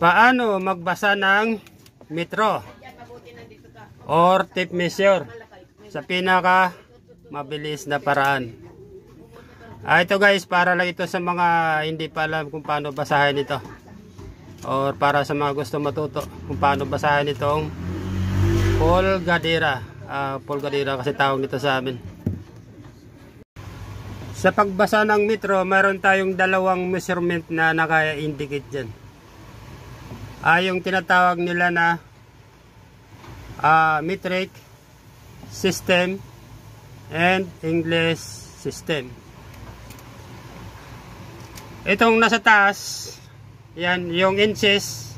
Paano magbasa ng metro or tape measure sa pinaka mabilis na paraan? Ito guys, para lang ito sa mga hindi pa alam kung paano basahin ito, or para sa mga gusto matuto kung paano basahin itong pulgadera. Pulgadera kasi tawag nito sa amin. Sa pagbasa ng metro, mayroon tayong dalawang measurement na naka-indicate dyan. Yung tinatawag nila na metric system and English system. Itong nasa taas, yan yung inches,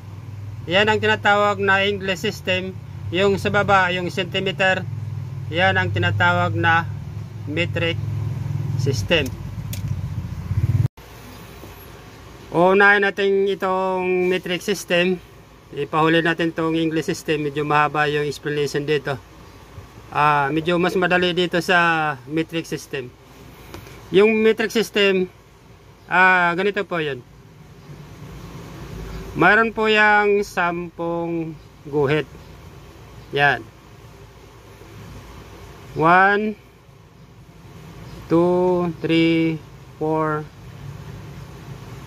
yan ang tinatawag na English system. Yung sa baba, yung centimeter, yan ang tinatawag na metric system. Unahin natin itong metric system. Ipahuli natin itong English system. Medyo mahaba yung explanation dito. Medyo mas madali dito sa metric system. Yung metric system, ganito po yun. Mayroon po yung 10 guhit. Yan. 1, 2, 3, 4,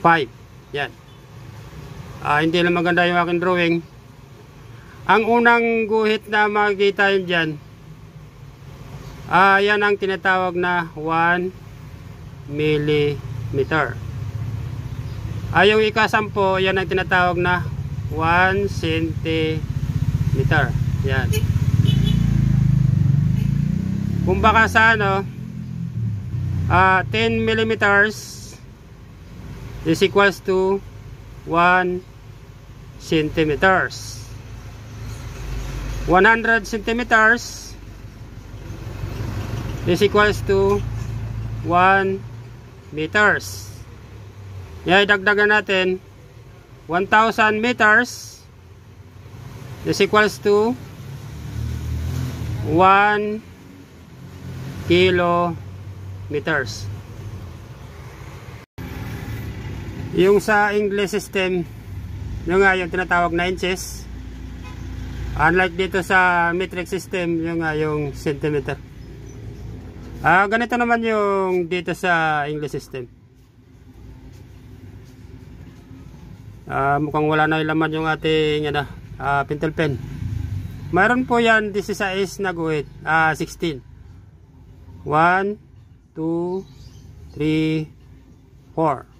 5. Yan. Hindi lang maganda yung aking drawing. Ang unang guhit na makikita yun dyan, yan ang tinatawag na 1 millimeter. Yung ika-10, yan ang tinatawag na 1 centimeter. Yan. Kung baka sa 10 millimeters is equals to 1 centimeters. 100 centimeters is equals to 1 meters. Yan, dagdagan natin. 1,000 meters is equals to 1 kilometers. Yung sa English system, yung yung tinatawag na inches. Unlike dito sa metric system, yung centimeter. Ganito naman yung dito sa English system. Mukhang wala na ilaman yung ating pentel pen. Mayroon po yan 16 na guhit. 16. 1, 2, 3, 4.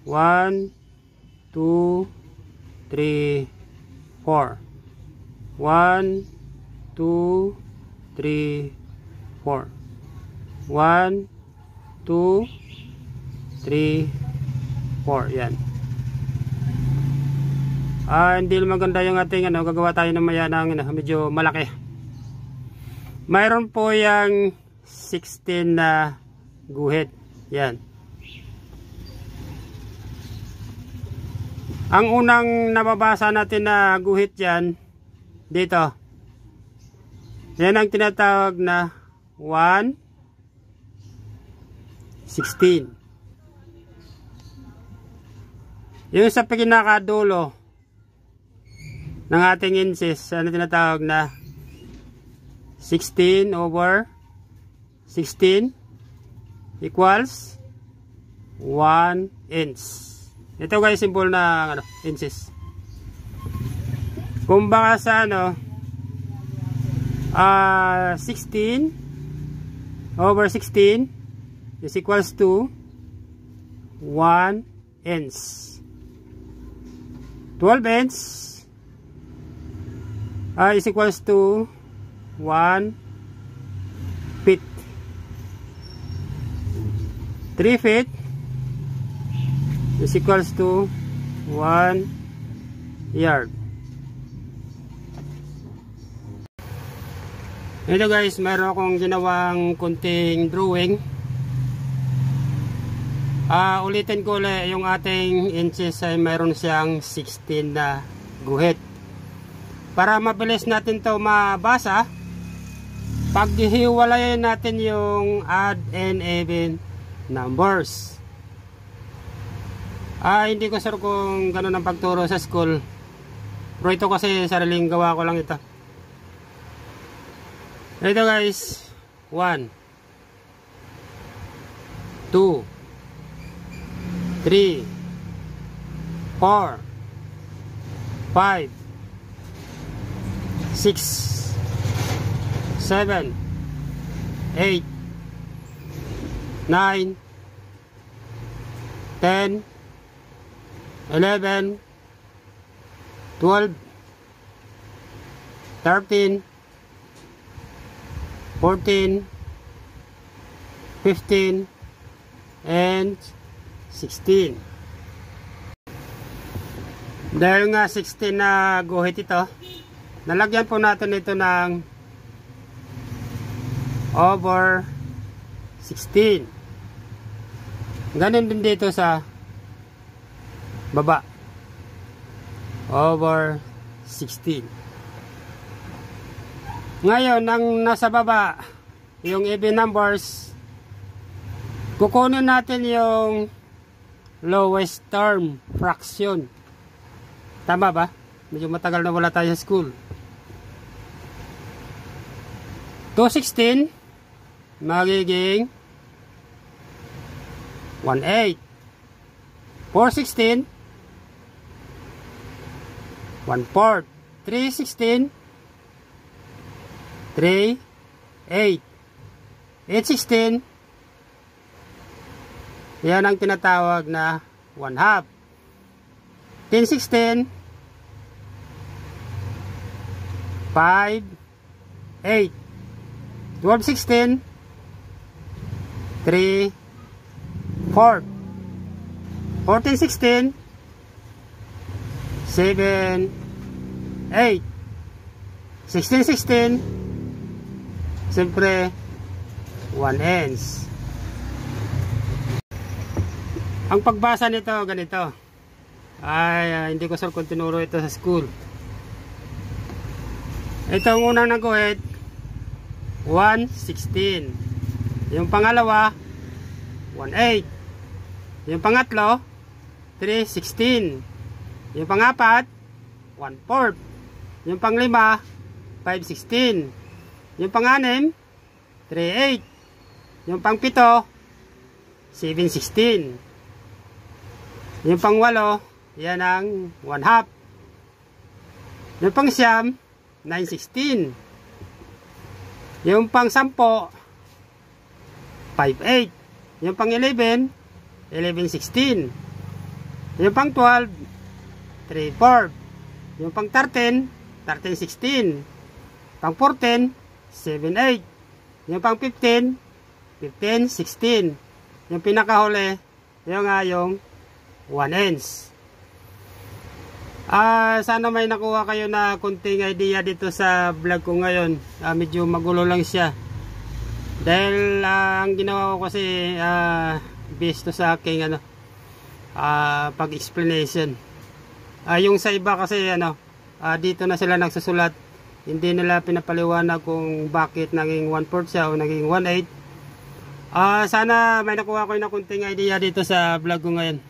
1, 2, 3, 4. 1, 2, 3, 4. 1, 2, 3, 4. Yan. Hindi maganda yung ating gagawa tayo ng maya ng medyo malaki. Mayroon po yung 16 na guhit. Yan. Ang unang nababasa natin na guhit yan, dito. Yan ang tinatawag na 1, 16. Yung sa pinakadulo ng ating inches, ano tinatawag na 16 over 16 equals 1 inch. Ito guys, symbol na inches. Kung baka sa 16 over 16 is equals to 1 inch. 12 inch is equals to 1 feet. 3 feet is equals to 1 yard. Ito guys, meron akong ginawang kunting drawing. Ulitin ko ulit, yung ating inches ay meron siyang 16 na guhit. Para mabilis natin to mabasa, paghihiwalayin natin yung odd and even numbers. Hindi ko sure kung gano'n ang pagturo sa school. Pero ito kasi sariling gawa ko lang ito. Ito guys. 1 2 3 4 5 6 7 8 9 10 11 12 13 14 15 and 16. Dahil nga 16 na guhit ito, nalagyan po natin ito ng over 16. Ganun din dito sa baba, over 16. Ngayon, ang nasa baba, yung even numbers, kukunin natin yung lowest term fraction. Tama ba? Medyo matagal na wala tayo sa school. 216 magiging 1/8. 416 1/4. 316 3 8. 816 yan ang tinatawag na 1/2. 1016 5 8. 1216 3 4. 1416 7 8. 1616 siyempre 1/8. Ang pagbasa nito ganito. Hindi ko sure kung tinuro ito sa school. Ito ang unang naguhit 1/16. Yung pangalawa 1/8. Yung pangatlo 3/16. Yung pangapat 1/4. Yung panglima 5/16. Yung panganim 3/8. Yung pangpito 7/16. Yung pangwalo yan ang 1/2. Yung pangsyam 9/16. Yung pang-10 5/8. Yung pang-11 11/16. Yung pang-12 3/4. Yung pang-13 13/16. Pang-14 7/8. Yung pang-15 15/16. Yung pinakahuli yung 1/8. Sana may nakuha kayo na kunting idea dito sa vlog ko ngayon. Medyo magulo lang siya. Dahil ang ginawa ko kasi based to sa aking pag-explanation. Yung sa iba kasi dito na sila nagsusulat. Hindi nila pinapaliwanag kung bakit naging 1/4 siya o naging 1/8. Sana may nakuha ko na kunting idea dito sa vlog ko ngayon.